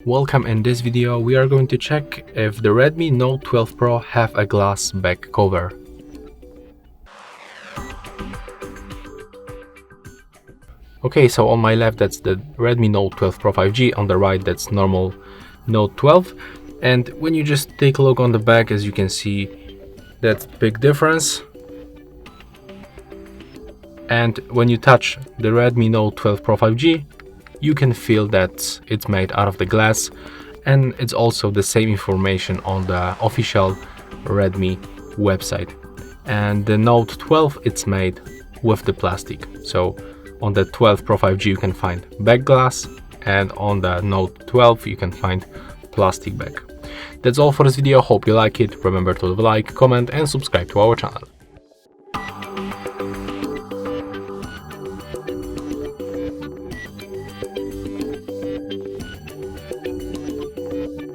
Welcome. In this video we are going to check if the Redmi Note 12 Pro have a glass back cover. Okay, so on my left that's the Redmi Note 12 Pro 5G, on the right that's normal Note 12, and when you just take a look on the back, as you can see, that's big difference. And when you touch the Redmi Note 12 Pro 5G, you can feel that it's made out of the glass, and it's also the same information on the official Redmi website. And the Note 12, it's made with the plastic. So on the 12 Pro 5G you can find back glass, and on the Note 12 you can find plastic back. That's all for this video. Hope you like it. Remember to leave a like, comment and subscribe to our channel.